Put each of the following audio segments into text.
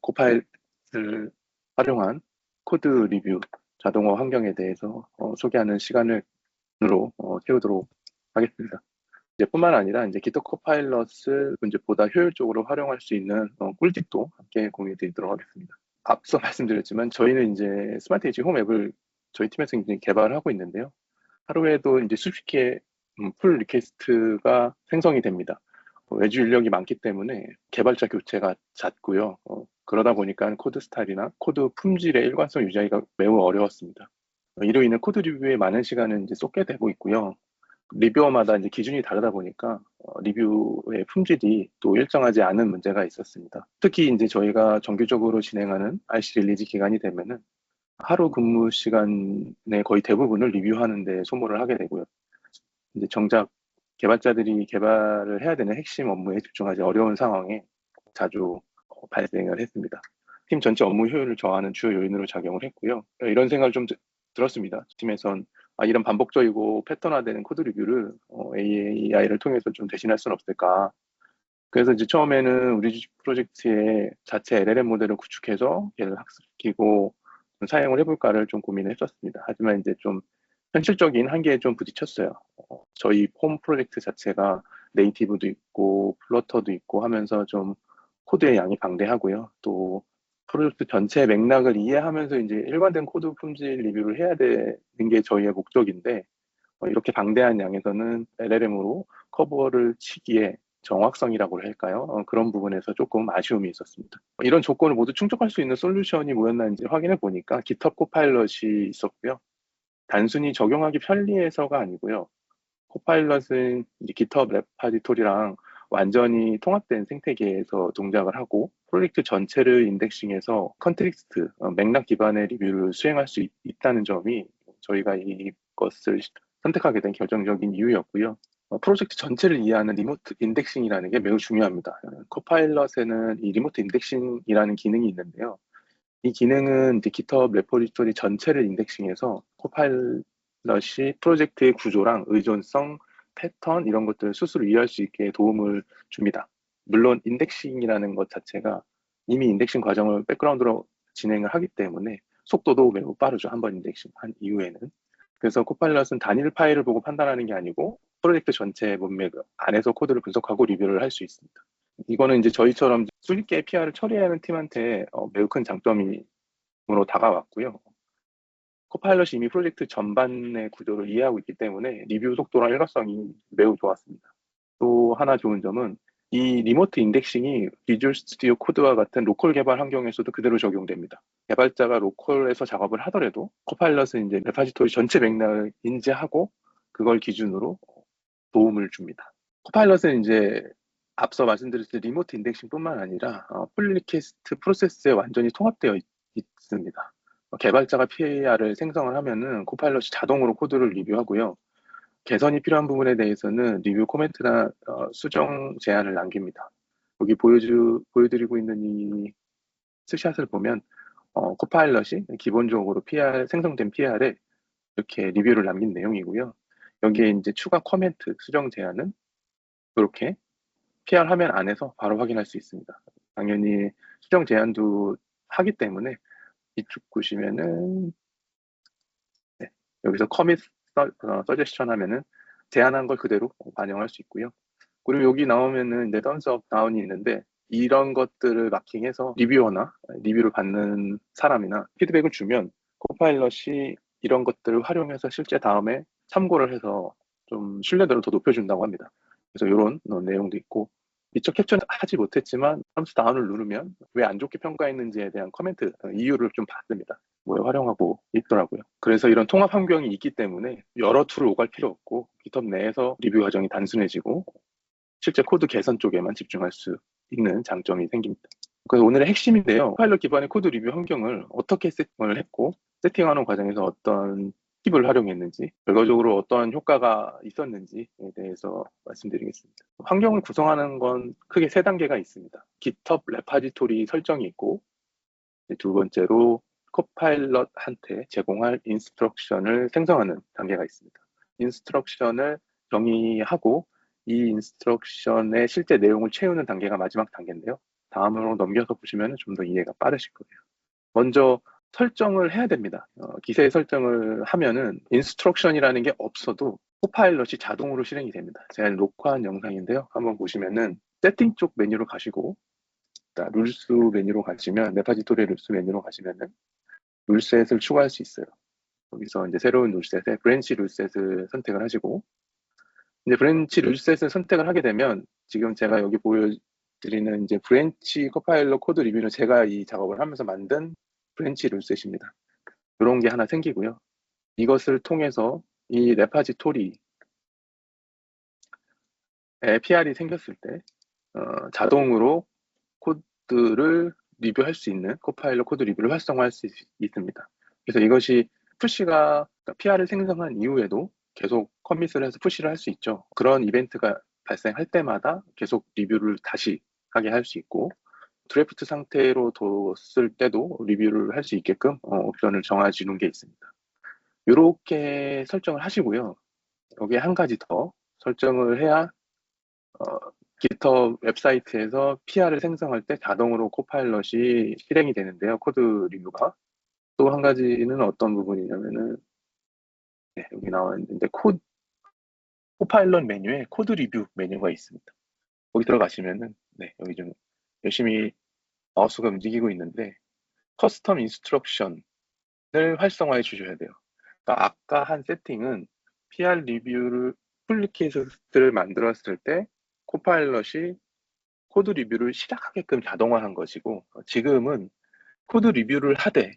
코파일럿을 활용한 코드 리뷰, 자동화 환경에 대해서 소개하는 시간으로 채우도록 하겠습니다. 이제 뿐만 아니라 이제 기터 코파일럿을 이제 보다 효율적으로 활용할 수 있는 꿀팁도 함께 공유해 드리도록 하겠습니다. 앞서 말씀드렸지만 저희는 이제 스마트 에이지 홈 앱을 저희 팀에서 이제 개발을 하고 있는데요. 하루에도 이제 수십 개의 풀 리퀘스트가 생성이 됩니다. 외주 인력이 많기 때문에 개발자 교체가 잦고요. 그러다 보니까 코드 스타일이나 코드 품질의 일관성 유지하기가 매우 어려웠습니다. 이로 인해 코드 리뷰에 많은 시간을 이제 쏟게 되고 있고요. 리뷰어마다 이제 기준이 다르다 보니까 리뷰의 품질이 또 일정하지 않은 문제가 있었습니다. 특히 이제 저희가 정규적으로 진행하는 RC 릴리즈 기간이 되면은 하루 근무 시간의 거의 대부분을 리뷰하는 데 소모를 하게 되고요. 이제 정작 개발자들이 개발을 해야 되는 핵심 업무에 집중하기 어려운 상황에 자주 발생을 했습니다. 팀 전체 업무 효율을 저하는 주요 요인으로 작용을 했고요. 이런 생각을 좀 들었습니다. 팀에선 이런 반복적이고 패턴화되는 코드 리뷰를 AI를 통해서 좀 대신할 수는 없을까. 그래서 이제 처음에는 우리 프로젝트에 자체 LLM 모델을 구축해서 얘를 학습시키고 좀 사용을 해볼까를 좀 고민을 했었습니다. 하지만 이제 좀 현실적인 한계에 좀 부딪혔어요. 저희 홈 프로젝트 자체가 네이티브도 있고 플러터도 있고 하면서 좀 코드의 양이 방대하고요. 또 프로젝트 전체 맥락을 이해하면서 이제 일관된 코드 품질 리뷰를 해야 되는 게 저희의 목적인데 이렇게 방대한 양에서는 LLM으로 커버를 치기에 정확성이라고 할까요? 그런 부분에서 조금 아쉬움이 있었습니다. 이런 조건을 모두 충족할 수 있는 솔루션이 뭐였는지 확인해 보니까 GitHub 코파일럿이 있었고요. 단순히 적용하기 편리해서가 아니고요. 코파일럿은 이제 GitHub 레파지토리랑 완전히 통합된 생태계에서 동작을 하고 프로젝트 전체를 인덱싱해서 컨텍스트, 맥락 기반의 리뷰를 수행할 수 있다는 점이 저희가 이것을 선택하게 된 결정적인 이유였고요. 프로젝트 전체를 이해하는 리모트 인덱싱이라는 게 매우 중요합니다. 코파일럿에는 이 리모트 인덱싱이라는 기능이 있는데요. 이 기능은 이제 GitHub 레포지토리 전체를 인덱싱해서 코파일럿이 프로젝트의 구조랑 의존성, 패턴 이런 것들을 스스로 이해할 수 있게 도움을 줍니다. 물론 인덱싱이라는 것 자체가 이미 인덱싱 과정을 백그라운드로 진행을 하기 때문에 속도도 매우 빠르죠. 한번 인덱싱 한 이후에는. 그래서 코파일럿은 단일 파일을 보고 판단하는 게 아니고 프로젝트 전체 문맥 안에서 코드를 분석하고 리뷰를 할 수 있습니다. 이거는 이제 저희처럼 수십 개의 PR을 처리해야 하는 팀한테 매우 큰 장점으로 다가왔고요. 코파일럿이 이미 프로젝트 전반의 구조를 이해하고 있기 때문에 리뷰 속도랑 일관성이 매우 좋았습니다. 또 하나 좋은 점은 이 리모트 인덱싱이 비주얼 스튜디오 코드와 같은 로컬 개발 환경에서도 그대로 적용됩니다. 개발자가 로컬에서 작업을 하더라도 코파일럿은 이제 레파지토리 전체 맥락을 인지하고 그걸 기준으로 도움을 줍니다. 코파일럿은 이제 앞서 말씀드렸듯이 리모트 인덱싱뿐만 아니라 풀 리퀘스트 프로세스에 완전히 통합되어 있습니다. 개발자가 PAR을 생성을 하면은 코파일럿이 자동으로 코드를 리뷰하고요. 개선이 필요한 부분에 대해서는 리뷰 코멘트나 수정 제안을 남깁니다. 여기 보여드리고 있는 이 스샷을 보면 코파일럿이 기본적으로 생성된 PR에 이렇게 리뷰를 남긴 내용이고요. 여기에 이제 추가 코멘트, 수정 제안은 이렇게 PR 화면 안에서 바로 확인할 수 있습니다. 당연히 수정 제한도 하기 때문에 이쪽 보시면은 네, 여기서 커밋 서제스션 하면은 제안한 걸 그대로 반영할 수 있고요. 그리고 여기 나오면은 이제 던스업 다운이 있는데 이런 것들을 마킹해서 리뷰어나 리뷰를 받는 사람이나 피드백을 주면 코파일럿이 이런 것들을 활용해서 실제 다음에 참고를 해서 좀 신뢰도를 더 높여준다고 합니다. 그래서 이런 내용도 있고 미처 캡처는 하지 못했지만 덤스 다운을 누르면 왜 안 좋게 평가했는지에 대한 코멘트 이유를 좀 받습니다. 뭐 활용하고 있더라고요. 그래서 이런 통합 환경이 있기 때문에 여러 툴을 오갈 필요 없고 GitHub 내에서 리뷰 과정이 단순해지고 실제 코드 개선 쪽에만 집중할 수 있는 장점이 생깁니다. 그래서 오늘의 핵심인데요. 파일럿 기반의 코드 리뷰 환경을 어떻게 세팅을 했고 세팅하는 과정에서 어떤 팁을 활용했는지 결과적으로 어떤 효과가 있었는지에 대해서 말씀드리겠습니다. 환경을 구성하는 건 크게 세 단계가 있습니다. GitHub 레파지토리 설정이 있고 두 번째로 코파일럿한테 제공할 인스트럭션을 생성하는 단계가 있습니다. 인스트럭션을 정의하고 이 인스트럭션의 실제 내용을 채우는 단계가 마지막 단계인데요. 다음으로 넘겨서 보시면 좀 더 이해가 빠르실 거예요. 먼저 설정을 해야 됩니다. 기세 설정을 하면은 인스트럭션이라는 게 없어도 코파일럿이 자동으로 실행이 됩니다. 제가 녹화한 영상인데요. 한번 보시면은 세팅 쪽 메뉴로 가시고 룰스 메뉴로 가시면 레파지토리 룰스 메뉴로 가시면은 룰셋을 추가할 수 있어요. 여기서 이제 새로운 룰셋에 브랜치 룰셋을 선택을 하시고 이제 브랜치 룰셋을 선택을 하게 되면 지금 제가 여기 보여드리는 이제 브랜치 코파일럿 코드 리뷰는 제가 이 작업을 하면서 만든 브랜치 룰셋입니다. 이런 게 하나 생기고요. 이것을 통해서 이 레파지토리에 PR이 생겼을 때 자동으로 코드를 리뷰할 수 있는 코파일럿 코드 리뷰를 활성화할 수 있습니다. 그래서 이것이 푸시가 PR을 생성한 이후에도 계속 커밋을 해서 푸시를 할 수 있죠. 그런 이벤트가 발생할 때마다 계속 리뷰를 다시 하게 할 수 있고 드래프트 상태로 뒀을 때도 리뷰를 할 수 있게끔 옵션을 정해주는 게 있습니다. 이렇게 설정을 하시고요. 여기에 한 가지 더 설정을 해야 GitHub 웹사이트에서 PR을 생성할 때 자동으로 코파일럿이 실행이 되는데요. 코드 리뷰가. 또 한 가지는 어떤 부분이냐면은 여기 나와 있는데 코파일럿 메뉴에 코드 리뷰 메뉴가 있습니다. 거기 들어가시면은 여기 좀 열심히 마우스가 움직이고 있는데 커스텀 인스트럭션을 활성화해 주셔야 돼요. 그러니까 아까 한 세팅은 PR 리뷰를 폴리케이스를 만들었을 때 코파일럿이 코드 리뷰를 시작하게끔 자동화한 것이고 지금은 코드 리뷰를 하되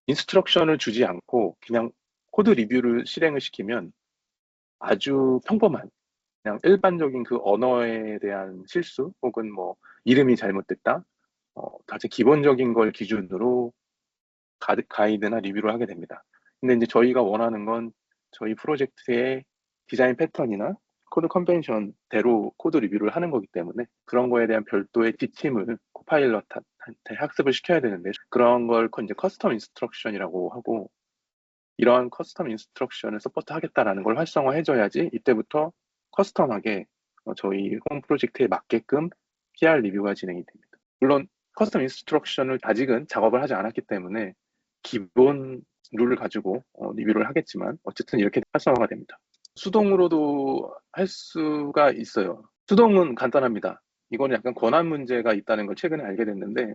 인스트럭션을 주지 않고 그냥 코드 리뷰를 실행을 시키면 아주 평범한 그냥 일반적인 그 언어에 대한 실수 혹은 뭐 이름이 잘못됐다 가장 기본적인 걸 기준으로 가이드나 리뷰를 하게 됩니다. 근데 이제 저희가 원하는 건 저희 프로젝트의 디자인 패턴이나 코드 컨벤션대로 코드 리뷰를 하는 거기 때문에 그런 거에 대한 별도의 지침을 코파일럿한테 학습을 시켜야 되는데 그런 걸 이제 커스텀 인스트럭션이라고 하고 이러한 커스텀 인스트럭션을 서포트 하겠다라는 걸 활성화해줘야지 이때부터 커스텀하게 저희 홈 프로젝트에 맞게끔 PR 리뷰가 진행이 됩니다. 물론 커스텀 인스트럭션을 아직은 작업을 하지 않았기 때문에 기본 룰을 가지고 리뷰를 하겠지만 어쨌든 이렇게 활성화가 됩니다. 수동으로도 할 수가 있어요. 수동은 간단합니다. 이거는 약간 권한 문제가 있다는 걸 최근에 알게 됐는데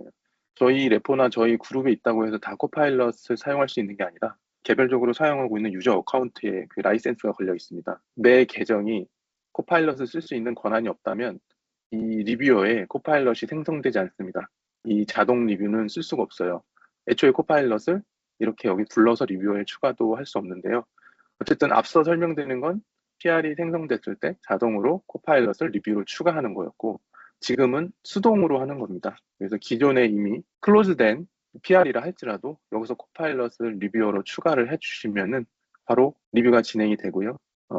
저희 레포나 저희 그룹에 있다고 해서 다 코파일럿을 사용할 수 있는 게 아니라 개별적으로 사용하고 있는 유저 어카운트에 그 라이센스가 걸려 있습니다. 매 계정이 코파일럿을 쓸 수 있는 권한이 없다면 이 리뷰어에 코파일럿이 생성되지 않습니다. 이 자동 리뷰는 쓸 수가 없어요. 애초에 코파일럿을 이렇게 여기 불러서 리뷰어에 추가도 할 수 없는데요. 어쨌든 앞서 설명드린 건 PR이 생성됐을 때 자동으로 코파일럿을 리뷰로 추가하는 거였고 지금은 수동으로 하는 겁니다. 그래서 기존에 이미 클로즈된 PR이라 할지라도 여기서 코파일럿을 리뷰어로 추가를 해주시면은 바로 리뷰가 진행이 되고요.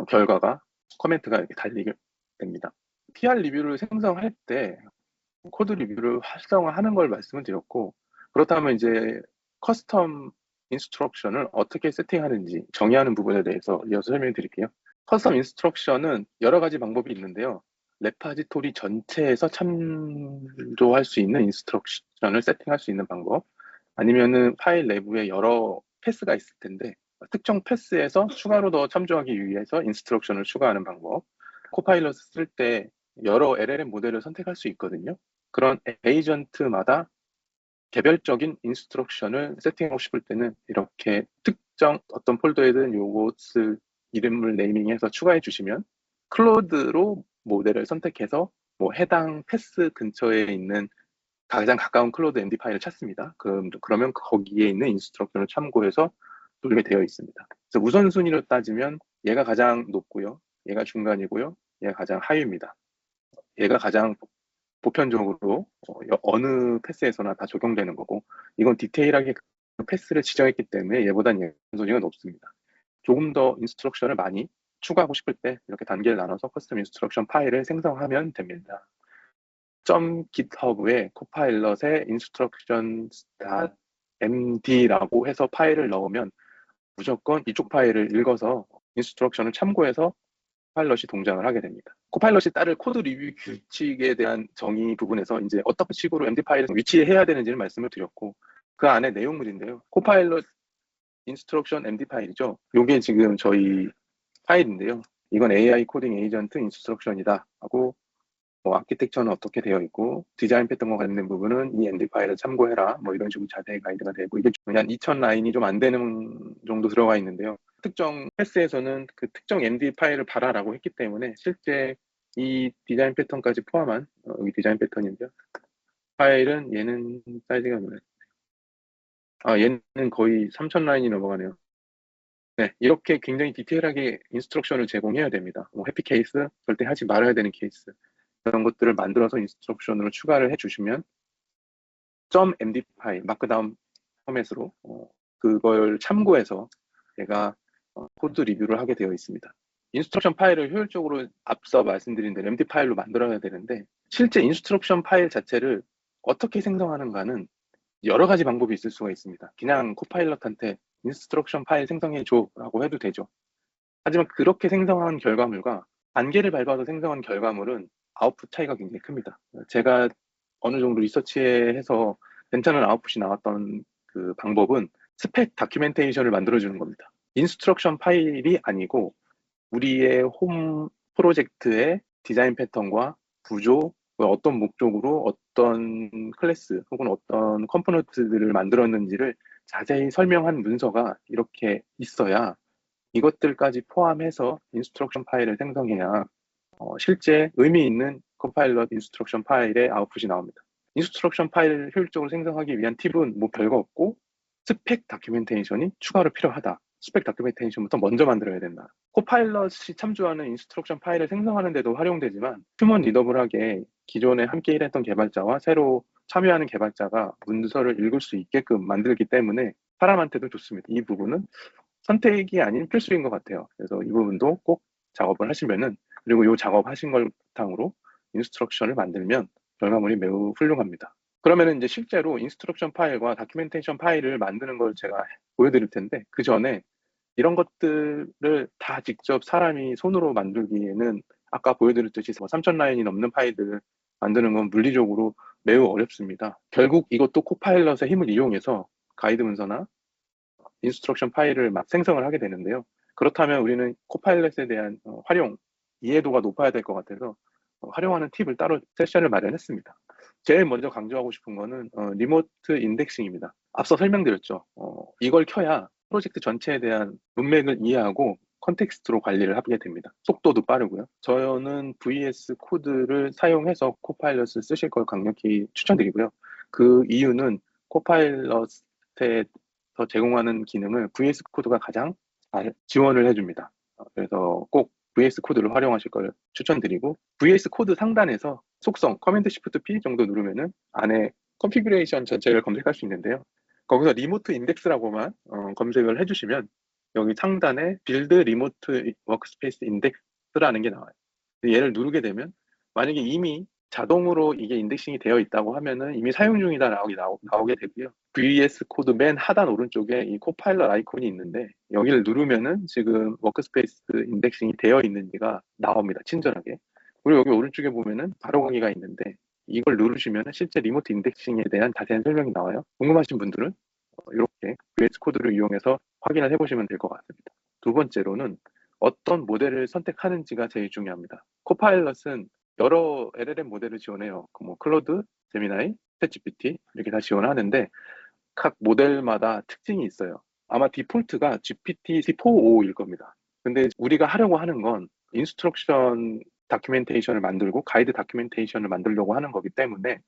결과가 코멘트가 이렇게 달리게 됩니다. PR 리뷰를 생성할 때 코드 리뷰를 활성화하는 걸 말씀을 드렸고 그렇다면 이제 커스텀 인스트럭션을 어떻게 세팅하는지 정의하는 부분에 대해서 이어서 설명드릴게요. 커스텀 인스트럭션은 여러 가지 방법이 있는데요. 레파지토리 전체에서 참조할 수 있는 인스트럭션을 세팅할 수 있는 방법 아니면은 파일 내부에 여러 패스가 있을 텐데 특정 패스에서 추가로 더 참조하기 위해서 인스트럭션을 추가하는 방법 코파일럿 쓸 때 여러 LLM 모델을 선택할 수 있거든요. 그런 에이전트마다 개별적인 인스트럭션을 세팅하고 싶을 때는 이렇게 특정 어떤 폴더에든 요것을 이름을 네이밍해서 추가해 주시면 클로드로 모델을 선택해서 뭐 해당 패스 근처에 있는 가장 가까운 클로드 MD 파일을 찾습니다. 그러면 거기에 있는 인스트럭션을 참고해서 돌리게 되어 있습니다. 그래서 우선순위로 따지면 얘가 가장 높고요. 얘가 중간이고요. 얘가 가장 하위입니다. 얘가 가장 보편적으로 어느 패스에서나 다 적용되는 거고 이건 디테일하게 그 패스를 지정했기 때문에 얘보다는 우선순위가 높습니다. 조금 더 인스트럭션을 많이 추가하고 싶을 때 이렇게 단계를 나눠서 커스텀 인스트럭션 파일을 생성하면 됩니다. .github에 코파일럿의 instruction.md라고 해서 파일을 넣으면 무조건 이쪽 파일을 읽어서 인스트럭션을 참고해서 코파일럿이 동작을 하게 됩니다. 코파일럿이 따를 코드 리뷰 규칙에 대한 정의 부분에서 이제 어떤 식으로 MD 파일을 위치해야 되는지를 말씀을 드렸고, 그 안에 내용물인데요. 코파일럿 인스트럭션 MD 파일이죠. 이게 지금 저희 파일인데요. 이건 AI 코딩 에이전트 인스트럭션이다 하고, 아키텍처는 어떻게 되어 있고 디자인 패턴과 관련된 부분은 이 MD 파일을 참고해라, 이런 식으로 자세히 가이드가 되고, 이게 한 2000 라인이 좀 안 되는 정도 들어가 있는데요. 특정 패스에서는 그 특정 MD 파일을 봐라라고 했기 때문에 실제 이 디자인 패턴까지 포함한 여기 디자인 패턴인데요. 파일은 얘는 사이즈가 뭐예요? 얘는 거의 3000 라인이 넘어가네요. 네, 이렇게 굉장히 디테일하게 인스트럭션을 제공해야 됩니다. 해피 케이스, 절대 하지 말아야 되는 케이스, 그런 것들을 만들어서 인스트럭션으로 추가를 해주시면 .md 파일, 마크다운 포맷으로 그걸 참고해서 제가 코드 리뷰를 하게 되어 있습니다. 인스트럭션 파일을 효율적으로 앞서 말씀드린 대로 MD 파일로 만들어야 되는데, 실제 인스트럭션 파일 자체를 어떻게 생성하는가는 여러 가지 방법이 있을 수가 있습니다. 그냥 코파일럿한테 인스트럭션 파일 생성해줘 라고 해도 되죠. 하지만 그렇게 생성한 결과물과 단계를 밟아서 생성한 결과물은 아웃풋 차이가 굉장히 큽니다. 제가 어느 정도 리서치해서 괜찮은 아웃풋이 나왔던 그 방법은 스펙 다큐멘테이션을 만들어주는 겁니다. 인스트럭션 파일이 아니고 우리의 홈 프로젝트의 디자인 패턴과 구조, 어떤 목적으로 어떤 클래스 혹은 어떤 컴포넌트들을 만들었는지를 자세히 설명한 문서가 이렇게 있어야, 이것들까지 포함해서 인스트럭션 파일을 생성해야 실제 의미 있는 컴파일럿 인스트럭션 파일의 아웃풋이 나옵니다. 인스트럭션 파일을 효율적으로 생성하기 위한 팁은 별거 없고, 스펙 다큐멘테이션이 추가로 필요하다. 스펙 다큐멘테이션부터 먼저 만들어야 된다. 코파일럿이 참조하는 인스트럭션 파일을 생성하는 데도 활용되지만, 휴먼 리더블하게 기존에 함께 일했던 개발자와 새로 참여하는 개발자가 문서를 읽을 수 있게끔 만들기 때문에 사람한테도 좋습니다. 이 부분은 선택이 아닌 필수인 것 같아요. 그래서 이 부분도 꼭 작업을 하시면은, 그리고 이 작업하신 걸 바탕으로 인스트럭션을 만들면 결과물이 매우 훌륭합니다. 그러면은 이제 실제로 인스트럭션 파일과 다큐멘테이션 파일을 만드는 걸 제가 보여드릴 텐데, 그 전에 이런 것들을 다 직접 사람이 손으로 만들기에는 아까 보여드렸듯이 3000 라인이 넘는 파일들을 만드는 건 물리적으로 매우 어렵습니다. 결국 이것도 코파일럿의 힘을 이용해서 가이드 문서나 인스트럭션 파일을 막 생성을 하게 되는데요. 그렇다면 우리는 코파일럿에 대한 활용, 이해도가 높아야 될 것 같아서 활용하는 팁을 따로 세션을 마련했습니다. 제일 먼저 강조하고 싶은 거는 리모트 인덱싱입니다. 앞서 설명드렸죠. 이걸 켜야 프로젝트 전체에 대한 문맥을 이해하고 컨텍스트로 관리를 하게 됩니다. 속도도 빠르고요. 저는 VS 코드를 사용해서 코파일럿을 쓰실 걸 강력히 추천드리고요. 그 이유는 코파일럿에 더 제공하는 기능을 VS 코드가 가장 잘 지원을 해줍니다. 그래서 꼭 VS 코드를 활용하실 걸 추천드리고, VS 코드 상단에서 속성 커맨드 시프트 P 정도 누르면은 안에 컨피그레이션 전체를 검색할 수 있는데요. 거기서 리모트 인덱스라고만 검색을 해주시면 여기 상단에 빌드 리모트 워크스페이스 인덱스라는 게 나와요. 얘를 누르게 되면 만약에 이미 자동으로 이게 인덱싱이 되어 있다고 하면은 이미 사용 중이다 나오게 되고요. VS 코드 맨 하단 오른쪽에 이 코파일럿 아이콘이 있는데, 여기를 누르면은 지금 워크스페이스 인덱싱이 되어 있는지가 나옵니다. 친절하게. 그리고 여기 오른쪽에 보면은 바로 가기가 있는데, 이걸 누르시면 실제 리모트 인덱싱에 대한 자세한 설명이 나와요. 궁금하신 분들은 이렇게 VS 코드를 이용해서 확인을 해보시면 될 것 같습니다. 두 번째로는 어떤 모델을 선택하는지가 제일 중요합니다. 코파일럿은 여러 LLM 모델을 지원해요. 클로드, 제미나이, 챗GPT 이렇게 다 지원하는데 각 모델마다 특징이 있어요. 아마 디폴트가 GPT-4.5일 겁니다. 근데 우리가 하려고 하는 건 인스트럭션 다큐멘테이션을 만들고 가이드 다큐멘테이션을 만들려고 하는 거기 때문에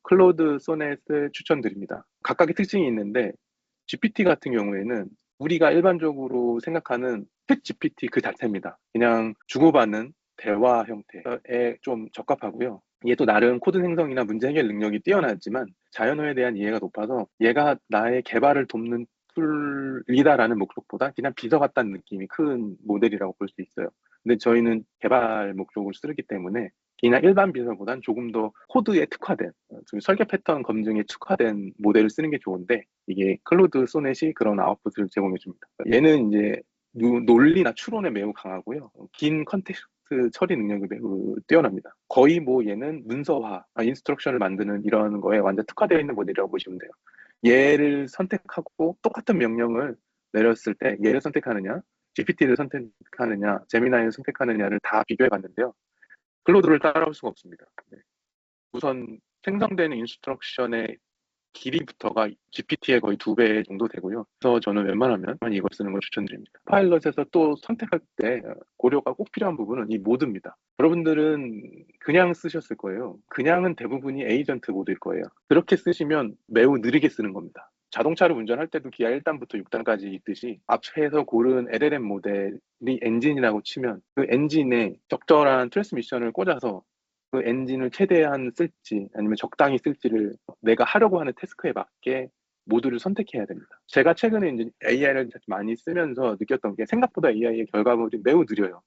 클로드 소넷을 추천드립니다. 각각의 특징이 있는데, GPT 같은 경우에는 우리가 일반적으로 생각하는 챗 GPT 그 자체입니다. 그냥 주고받는 대화 형태에 좀 적합하고요. 얘도 나름 코드 생성이나 문제 해결 능력이 뛰어나지만 자연어에 대한 이해가 높아서 얘가 나의 개발을 돕는 툴이다라는 목적보다 그냥 비서 같다는 느낌이 큰 모델이라고 볼 수 있어요. 근데 저희는 개발 목적으로 쓰기 때문에 그냥 일반 비서보단 조금 더 코드에 특화된, 설계 패턴 검증에 특화된 모델을 쓰는 게 좋은데, 이게 클로드 소넷이 그런 아웃풋을 제공해 줍니다. 얘는 이제 논리나 추론에 매우 강하고요. 긴 텍스트 처리 능력이 매우 뛰어납니다. 거의 뭐 얘는 문서화, 인스트럭션을 만드는 이런 거에 완전 특화되어 있는 모델이라고 보시면 돼요. 얘를 선택하고 똑같은 명령을 내렸을 때 얘를 선택하느냐, GPT를 선택하느냐, 제미나이를 선택하느냐를 다 비교해 봤는데요. 클로드를 따라올 수가 없습니다. 네. 우선 생성되는 인스트럭션의 길이부터가 GPT의 거의 2배 정도 되고요. 그래서 저는 웬만하면 이걸 쓰는 걸 추천드립니다. 파일럿에서 또 선택할 때 고려가 꼭 필요한 부분은 이 모드입니다. 여러분들은 그냥 쓰셨을 거예요. 그냥은 대부분이 에이전트 모드일 거예요. 그렇게 쓰시면 매우 느리게 쓰는 겁니다. 자동차를 운전할 때도 기아 1단부터 6단까지 있듯이 앞에서 고른 LLM 모델이 엔진이라고 치면 그 엔진에 적절한 트랜스미션을 꽂아서 그 엔진을 최대한 쓸지 아니면 적당히 쓸지를 내가 하려고 하는 태스크에 맞게 모두를 선택해야 됩니다. 제가 최근에 이제 AI를 많이 쓰면서 느꼈던 게 생각보다 AI의 결과물이 매우 느려요.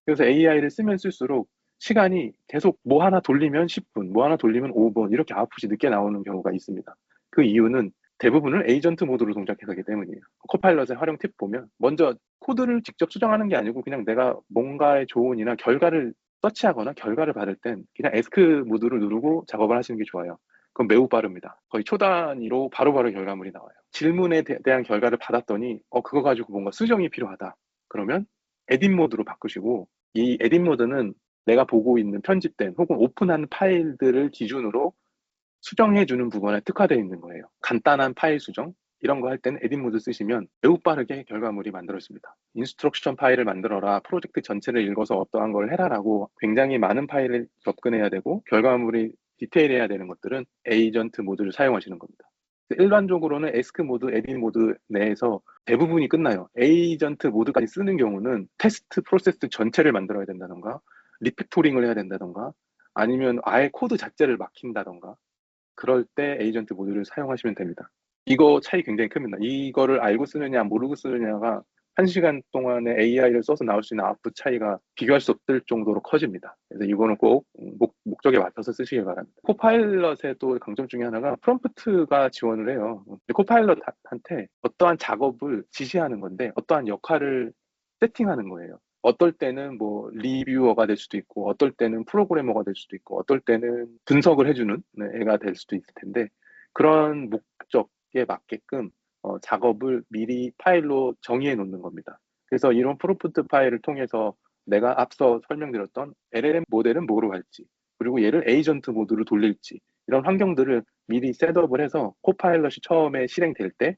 그래서 AI를 쓰면 쓸수록 시간이 계속 뭐 하나 돌리면 10분, 뭐 하나 돌리면 5분 이렇게 아웃풋이 늦게 나오는 경우가 있습니다. 그 이유는 대부분을 에이전트 모드로 동작해서 하기 때문이에요. 코파일럿의 활용 팁 보면 먼저 코드를 직접 수정하는 게 아니고 그냥 내가 뭔가의 조언이나 결과를 서치하거나 결과를 받을 땐 그냥 에스크 모드를 누르고 작업을 하시는 게 좋아요. 그건 매우 빠릅니다. 거의 초 단위로 바로바로 결과물이 나와요. 질문에 대한 결과를 받았더니 그거 가지고 뭔가 수정이 필요하다. 그러면 에딧 모드로 바꾸시고 이 에딧 모드는 내가 보고 있는 편집된 혹은 오픈한 파일들을 기준으로 수정해주는 부분에 특화되어 있는 거예요. 간단한 파일 수정 이런 거 할 때는 에딧 모드 쓰시면 매우 빠르게 결과물이 만들어집니다. 인스트럭션 파일을 만들어라, 프로젝트 전체를 읽어서 어떠한 걸 해라라고 굉장히 많은 파일을 접근해야 되고 결과물이 디테일해야 되는 것들은 에이전트 모드를 사용하시는 겁니다. 일반적으로는 에스크 모드, 에딧 모드 내에서 대부분이 끝나요. 에이전트 모드까지 쓰는 경우는 테스트 프로세스 전체를 만들어야 된다던가 리팩토링을 해야 된다던가 아니면 아예 코드 자체를 막힌다던가 그럴 때 에이전트 모드를 사용하시면 됩니다. 이거 차이 굉장히 큽니다. 이거를 알고 쓰느냐 모르고 쓰느냐가 1시간 동안에 AI를 써서 나올 수 있는 아웃풋 차이가 비교할 수 없을 정도로 커집니다. 그래서 이거는 꼭 목적에 맞춰서 쓰시길 바랍니다. 코파일럿의 또 강점 중에 하나가 프롬프트가 지원을 해요. 코파일럿한테 어떠한 작업을 지시하는 건데 어떠한 역할을 세팅하는 거예요. 어떨 때는 뭐 리뷰어가 될 수도 있고 어떨 때는 프로그래머가 될 수도 있고 어떨 때는 분석을 해주는 애가 될 수도 있을 텐데 그런 목적에 맞게끔 작업을 미리 파일로 정의해 놓는 겁니다. 그래서 이런 프롬프트 파일을 통해서 내가 앞서 설명드렸던 LLM 모델은 뭐로 갈지 그리고 얘를 에이전트 모드로 돌릴지 이런 환경들을 미리 셋업을 해서 코파일럿이 처음에 실행될 때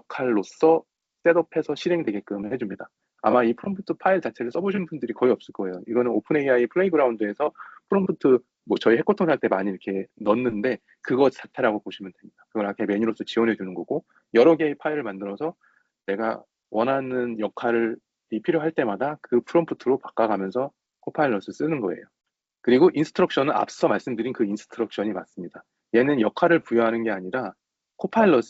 역할로서 셋업해서 실행되게끔 해줍니다. 아마 이 프롬프트 파일 자체를 써보신 분들이 거의 없을 거예요. 이거는 오픈 AI 플레이그라운드에서 프롬프트 뭐 저희 해커톤 할 때 많이 이렇게 넣는데 그거 자체라고 보시면 됩니다. 그걸 이렇게 메뉴로서 지원해 주는 거고 여러 개의 파일을 만들어서 내가 원하는 역할이 필요할 때마다 그 프롬프트로 바꿔가면서 코파일럿을 쓰는 거예요. 그리고 인스트럭션은 앞서 말씀드린 그 인스트럭션이 맞습니다. 얘는 역할을 부여하는 게 아니라 코파일럿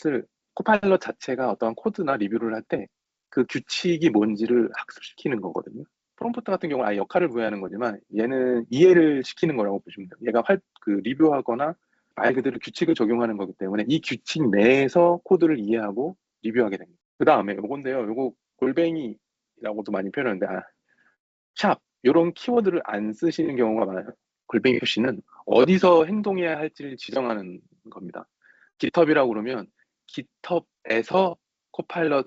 자체가 어떠한 코드나 리뷰를 할 때 그 규칙이 뭔지를 학습시키는 거거든요. 프롬프트 같은 경우는 아예 역할을 부여하는 거지만 얘는 이해를 시키는 거라고 보시면 돼요. 얘가 리뷰하거나 말 그대로 규칙을 적용하는 거기 때문에 이 규칙 내에서 코드를 이해하고 리뷰하게 됩니다. 그 다음에 요건데요. 요거 골뱅이라고도 많이 표현하는데 샵 이런 키워드를 안 쓰시는 경우가 많아요. 골뱅이 표시는 어디서 행동해야 할지를 지정하는 겁니다. GitHub이라고 그러면 GitHub에서 코파일럿의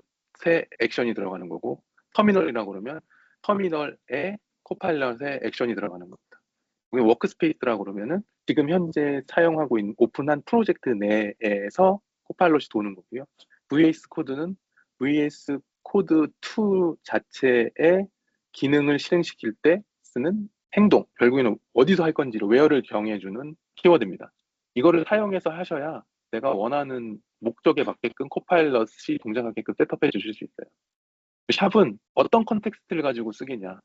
액션이 들어가는 거고 터미널이라고 그러면 터미널에 코파일럿의 액션이 들어가는 겁니다. 워크스페이스라고 그러면은 지금 현재 사용하고 있는 오픈한 프로젝트 내에서 코파일럿이 도는 거고요. VS 코드는 VS 코드 2 자체의 기능을 실행시킬 때 쓰는 행동, 결국에는 어디서 할 건지를 웨어를 정해주는 키워드입니다. 이거를 사용해서 하셔야 내가 원하는 목적에 맞게끔 코파일럿이 동작하게끔 셋업해 주실 수 있어요. 샵은 어떤 컨텍스트를 가지고 쓰겠냐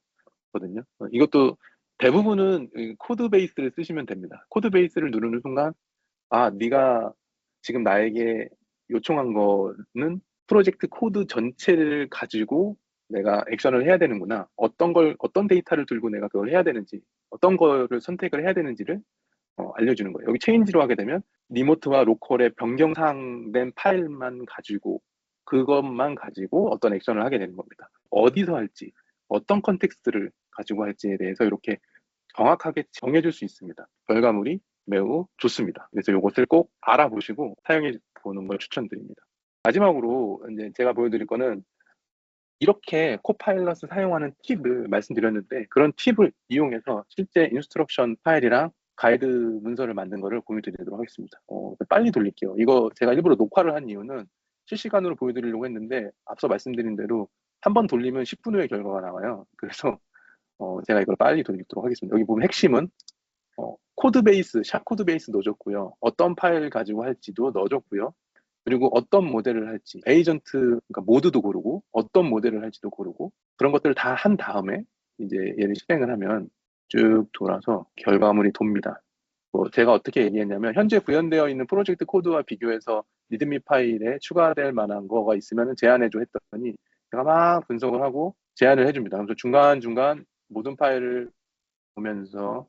거든요. 이것도 대부분은 코드 베이스를 쓰시면 됩니다. 코드 베이스를 누르는 순간 네가 지금 나에게 요청한 거는 프로젝트 코드 전체를 가지고 내가 액션을 해야 되는구나. 어떤 데이터를 들고 내가 그걸 해야 되는지, 어떤 거를 선택을 해야 되는지를 알려주는 거예요. 여기 체인지로 하게 되면 리모트와 로컬의 변경사항된 파일만 가지고 그것만 가지고 어떤 액션을 하게 되는 겁니다. 어디서 할지, 어떤 컨텍스트를 가지고 할지에 대해서 이렇게 정확하게 정해줄 수 있습니다. 결과물이 매우 좋습니다. 그래서 이것을 꼭 알아보시고 사용해 보는 걸 추천드립니다. 마지막으로 이제 제가 보여드릴 거는 이렇게 코파일럿을 사용하는 팁을 말씀드렸는데 그런 팁을 이용해서 실제 인스트럭션 파일이랑 가이드 문서를 만든 거를 공유드리도록 하겠습니다. 빨리 돌릴게요. 이거 제가 일부러 녹화를 한 이유는 실시간으로 보여드리려고 했는데 앞서 말씀드린 대로 한 번 돌리면 10분 후에 결과가 나와요. 그래서 제가 이걸 빨리 돌리도록 하겠습니다. 여기 보면 핵심은 코드 베이스, 샵 코드 베이스 넣어줬고요. 어떤 파일 가지고 할지도 넣어줬고요. 그리고 어떤 모델을 할지, 에이전트, 그러니까 모드도 고르고, 어떤 모델을 할지도 고르고, 그런 것들을 다 한 다음에 이제 얘를 실행을 하면 쭉 돌아서 결과물이 돕니다. 제가 어떻게 얘기했냐면, 현재 구현되어 있는 프로젝트 코드와 비교해서 리드미 파일에 추가될 만한 거가 있으면 제안해줘 했더니, 제가 막 분석을 하고 제안을 해줍니다. 그래서 중간중간 모든 파일을 보면서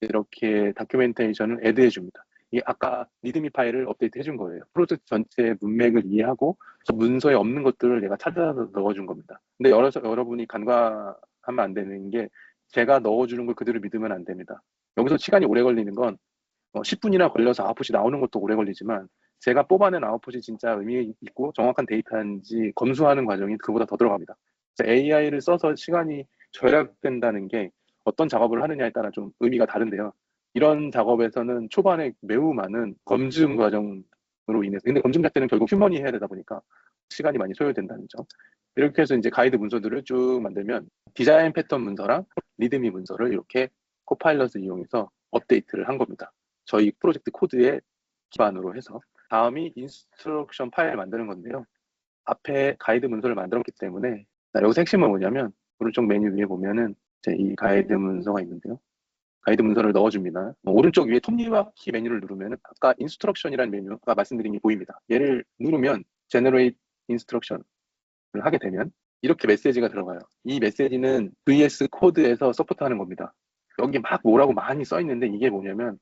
이렇게 다큐멘테이션을 애드해 줍니다. 이게 아까 리드미 파일을 업데이트 해준 거예요. 프로젝트 전체의 문맥을 이해하고 문서에 없는 것들을 내가 찾아서 넣어준 겁니다. 근데 여러분이 간과하면 안 되는 게 제가 넣어주는 걸 그대로 믿으면 안 됩니다. 여기서 시간이 오래 걸리는 건 10분이나 걸려서 아웃풋이 나오는 것도 오래 걸리지만 제가 뽑아낸 아웃풋이 진짜 의미 있고 정확한 데이터인지 검수하는 과정이 그보다 더 들어갑니다. AI를 써서 시간이 절약된다는 게 어떤 작업을 하느냐에 따라 좀 의미가 다른데요. 이런 작업에서는 초반에 매우 많은 검증 과정으로 인해서, 근데 검증 자체는 결국 휴먼이 해야 되다 보니까 시간이 많이 소요된다는 점. 이렇게 해서 이제 가이드 문서들을 쭉 만들면 디자인 패턴 문서랑 리드미 문서를 이렇게 코파일럿을 이용해서 업데이트를 한 겁니다. 저희 프로젝트 코드에 기반으로 해서. 다음이 인스트럭션 파일 만드는 건데요. 앞에 가이드 문서를 만들었기 때문에 여기서 핵심은 뭐냐면 오른쪽 메뉴 위에 보면은 이 가이드 문서가 있는데요. 가이드 문서를 넣어줍니다. 오른쪽 위에 톱니바퀴 메뉴를 누르면 아까 인스트럭션이라는 메뉴가 말씀드린 게 보입니다. 얘를 누르면 Generate Instruction을 하게 되면 이렇게 메시지가 들어가요. 이 메시지는 VS 코드에서 서포트하는 겁니다. 여기 막 뭐라고 많이 써 있는데 이게 뭐냐면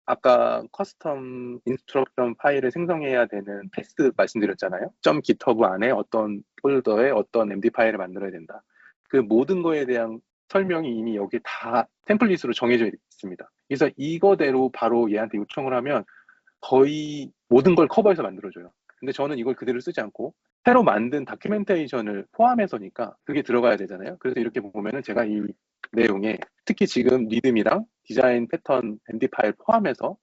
아까 커스텀 인스트럭션 파일을 생성해야 되는 패스 말씀드렸잖아요. .github 안에 어떤 폴더에 어떤 MD 파일을 만들어야 된다. 그 모든 거에 대한 설명이 이미 여기 다 템플릿으로 정해져 있습니다. 그래서 이거대로 바로 얘한테 요청을 하면 거의 모든 걸 커버해서 만들어줘요. 근데 저는 이걸 그대로 쓰지 않고 새로 만든 다큐멘테이션을 포함해서니까 그게 들어가야 되잖아요. 그래서 이렇게 보면은 제가 이 내용에 특히 지금 리듬이랑 디자인 패턴 MD 파일 포함해서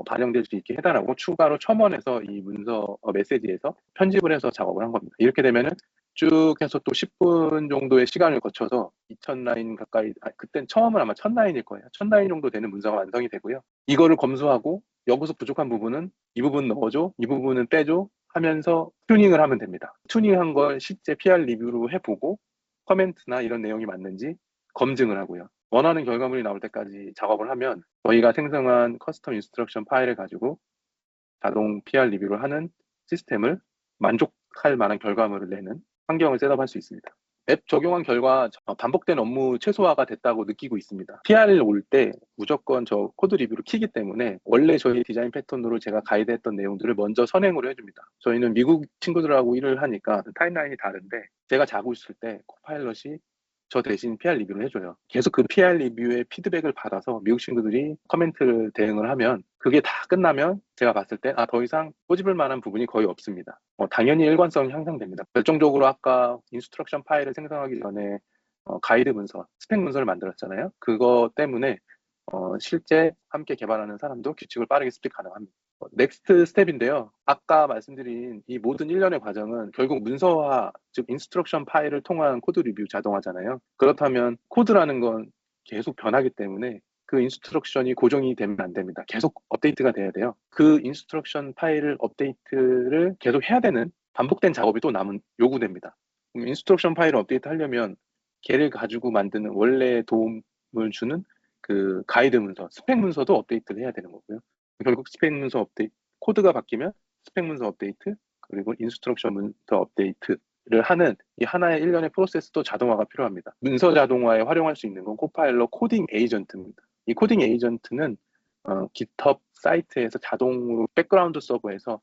반영될 수 있게 해달라고 추가로 첨언해서 이 문서 메시지에서 편집을 해서 작업을 한 겁니다. 이렇게 되면은 쭉 해서 또 10분 정도의 시간을 거쳐서 2000라인 가까이, 그땐 처음은 아마 1000라인일 거예요. 1000라인 정도 되는 문서가 완성이 되고요. 이거를 검수하고 여기서 부족한 부분은 이 부분 넣어줘, 이 부분은 빼줘 하면서 튜닝을 하면 됩니다. 튜닝한 걸 실제 PR 리뷰로 해보고 커멘트나 이런 내용이 맞는지 검증을 하고요. 원하는 결과물이 나올 때까지 작업을 하면 저희가 생성한 커스텀 인스트럭션 파일을 가지고 자동 PR 리뷰를 하는 시스템을 만족할 만한 결과물을 내는 환경을 셋업할 수 있습니다. 앱 적용한 결과 반복된 업무 최소화가 됐다고 느끼고 있습니다. PR 올 때 무조건 저 코드 리뷰를 키기 때문에 원래 저희 디자인 패턴으로 제가 가이드했던 내용들을 먼저 선행으로 해줍니다. 저희는 미국 친구들하고 일을 하니까 타임라인이 다른데 제가 자고 있을 때 코파일럿이 저 대신 PR 리뷰를 해줘요. 계속 그 PR 리뷰의 피드백을 받아서 미국 친구들이 커멘트를 대응을 하면 그게 다 끝나면 제가 봤을 때 더 이상 꼬집을 만한 부분이 거의 없습니다. 당연히 일관성이 향상됩니다. 결정적으로 아까 인스트럭션 파일을 생성하기 전에 가이드 문서, 스펙 문서를 만들었잖아요. 그거 때문에 실제 함께 개발하는 사람도 규칙을 빠르게 습득 가능합니다. 넥스트 스텝인데요. 아까 말씀드린 이 모든 일련의 과정은 결국 문서화, 즉 인스트럭션 파일을 통한 코드 리뷰 자동화잖아요. 그렇다면 코드라는 건 계속 변하기 때문에 그 인스트럭션이 고정이 되면 안 됩니다. 계속 업데이트가 돼야 돼요. 그 인스트럭션 파일을 업데이트를 계속 해야 되는 반복된 작업이 또 요구됩니다. 인스트럭션 파일을 업데이트 하려면 걔를 가지고 만드는 원래 도움을 주는 그 가이드 문서, 스펙 문서도 업데이트를 해야 되는 거고요. 결국 스펙 문서 업데이트, 코드가 바뀌면 스펙 문서 업데이트, 그리고 인스트럭션 문서 업데이트를 하는 이 하나의 일련의 프로세스도 자동화가 필요합니다. 문서 자동화에 활용할 수 있는 건 코파일럿 코딩 에이전트입니다. 이 코딩 에이전트는 GitHub 사이트에서 자동으로 백그라운드 서버에서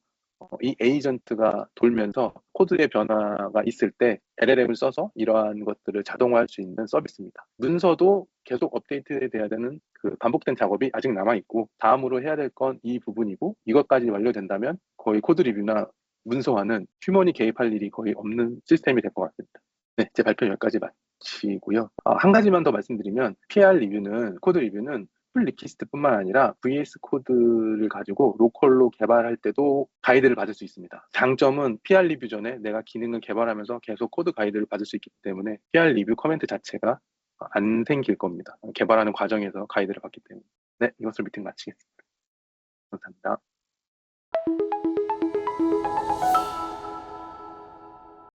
이 에이전트가 돌면서 코드의 변화가 있을 때 LLM을 써서 이러한 것들을 자동화할 수 있는 서비스입니다. 문서도 계속 업데이트돼야 되는 그 반복된 작업이 아직 남아있고 다음으로 해야 될 건 이 부분이고 이것까지 완료된다면 거의 코드 리뷰나 문서화는 휴먼이 개입할 일이 거의 없는 시스템이 될 것 같습니다. 네, 제 발표 여기까지 마치고요. 한 가지만 더 말씀드리면 PR 리뷰는 코드 리뷰는 풀 리퀴스트뿐만 아니라 VS 코드를 가지고 로컬로 개발할 때도 가이드를 받을 수 있습니다. 장점은 PR 리뷰 전에 내가 기능을 개발하면서 계속 코드 가이드를 받을 수 있기 때문에 PR 리뷰 커멘트 자체가 안 생길 겁니다. 개발하는 과정에서 가이드를 받기 때문에. 네, 이것을 미팅 마치겠습니다. 감사합니다.